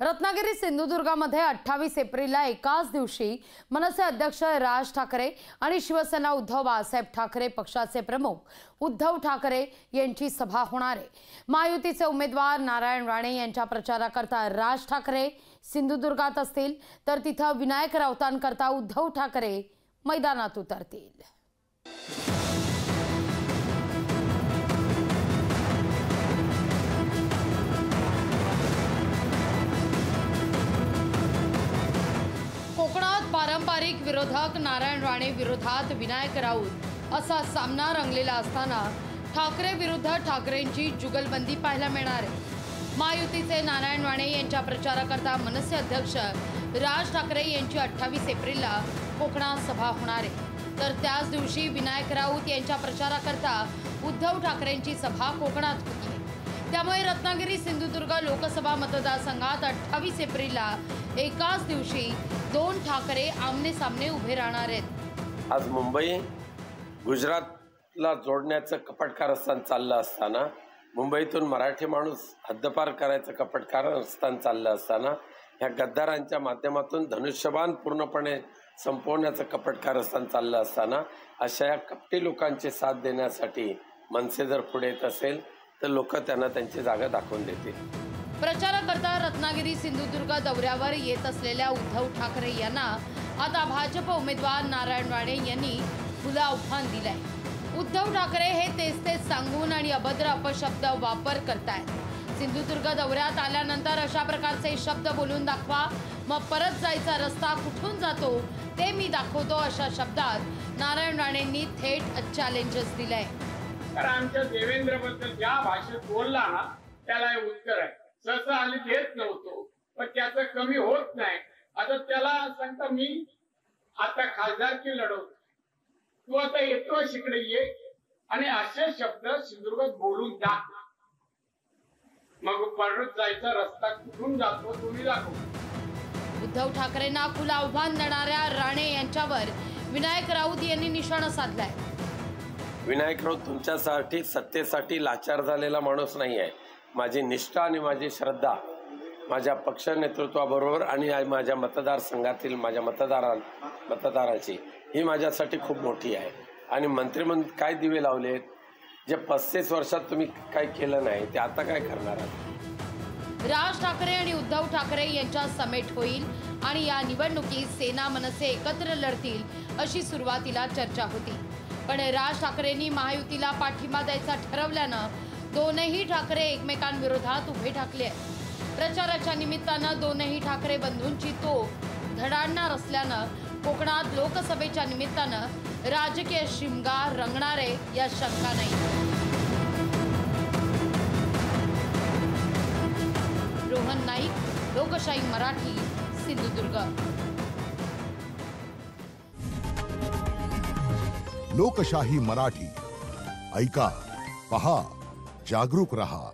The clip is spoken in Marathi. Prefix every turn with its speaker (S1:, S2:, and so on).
S1: रत्नागिरी सिंधुदुर्गामध्ये 28 एप्रिलला एकाच दिवशी मनसे अध्यक्ष राज ठाकरे आणि शिवसेना उद्धव बाळासाहेब ठाकरे पक्षाचे प्रमुख उद्धव ठाकरे यांची सभा होणार आहे। महायुतीचे उमेदवार नारायण राणे यांच्या प्रचाराकरता राज ठाकरे सिंधुदुर्गात असतील, तर तिथं विनायक राऊतांकरता उद्धव ठाकरे मैदानात उतरतील। कोकणात पारंपरिक विरोधक नारायण राणे विरोधात विनायक राऊत असा सामना रंगलेला असताना ठाकरे विरुद्ध ठाकरेंची जुगलबंदी पाहायला मिळणार आहे। महायुतीचे नारायण राणे यांच्या प्रचाराकरता मनसे अध्यक्ष राज ठाकरे यांची 28 एप्रिलला कोकणात सभा होणार आहे, तर त्याच दिवशी विनायक राऊत यांच्या प्रचाराकरता उद्धव ठाकरेंची सभा कोकणात होती। त्यामुळे रत्नागिरी सिंधुदुर्ग लोकसभा मतदारसंघात 28 एप्रिलला एकाच दिवशी दोन ठाकरे आमने सामने उभे राहणार आहेत।
S2: आज मुंबई गुजरातला जोडण्याचं कपटकारस्थान चाललं असताना, मुंबईतून मराठी माणूस हद्दपार करायचं कपटकारस्थान चाललं असताना, ह्या गद्दारांच्या माध्यमातून धनुष्यबाण पूर्णपणे संपवण्याचं कपटकारस्थान चाललं असताना, अशा या कपटी लोकांची साथ देण्यासाठी मनसे जर पुढे येत असेल तर लोक त्यांना त्यांची जागा दाखवून देतील।
S1: प्रचाराकरता रत्नागिरी सिंधुदुर्ग दौऱ्यावर येत असलेल्या उद्धव ठाकरे यांना आता भाजप उमेदवार नारायण राणे यांनी खुलं आव्हान दिलंय। उद्धव ठाकरे हे तेच सांगून आणि अभद्र अपशब्द वापर करतायत। सिंधुदुर्ग दौऱ्यात आल्यानंतर अशा प्रकारचे शब्द बोलून दाखवा, मग परत जायचा रस्ता कुठून जातो ते मी दाखवतो, अशा शब्दात नारायण राणेंनी थेट चॅलेंजेस दिलंय।
S3: तर आमच्या देवेंद्रबद्दल ज्या भाषेत बोलला ना त्याला हे उत्तर आहे। सहसा आम्ही देत नव्हतो, पण त्याचं कमी होत नाही। आता त्याला सांगता मी आता खासदारकी लढवतो, तू आता येतो इकडे ये आणि असे शब्द सिंधुदुर्गात बोलून दाख, मग परत जायचा रस्ता कुठून जातो तुम्ही दाखव।
S1: उद्धव ठाकरेंना खुलं आव्हान देणाऱ्या राणे यांच्यावर विनायक राऊत यांनी निशाणा साधलाय।
S2: विनायक राऊत तुमच्यासाठी सत्तेसाठी लाचार झालेला माणूस नाही आहे। माझी निष्ठा आणि माझी श्रद्धा माझ्या पक्ष नेतृत्वाबरोबर आणि माझ्या मतदारसंघातील माझ्या मतदारांची ही माझ्यासाठी खूप मोठी आहे। आणि मंत्रिमंडळ काय दिवे लावलेत, जे 35 वर्षात तुम्ही काय केलं नाही ते आता काय करणार आहात।
S1: राज ठाकरे आणि उद्धव ठाकरे यांच्या समेट होईल आणि या निवडणुकीत सेना मनसे एकत्र लढतील अशी सुरुवातीला चर्चा होती, पण राज ठाकरेंनी महायुतीला पाठिंबा द्यायचा ठरवल्यानं दोनही ठाकरे एकमेकांविरोधात उभे ठाकले आहेत। प्रचाराच्या निमित्तानं दोनही ठाकरे बंधूंची तोफ धडाडणार असल्यानं कोकणात लोकसभेच्या निमित्तानं राजकीय शिमगा रंगणार आहे या शंका नाही। रोहन नाईक, लोकशाही मराठी, सिंधुदुर्ग।
S4: लोकशाही मराठी ऐका, पहा, जागरूक रहा।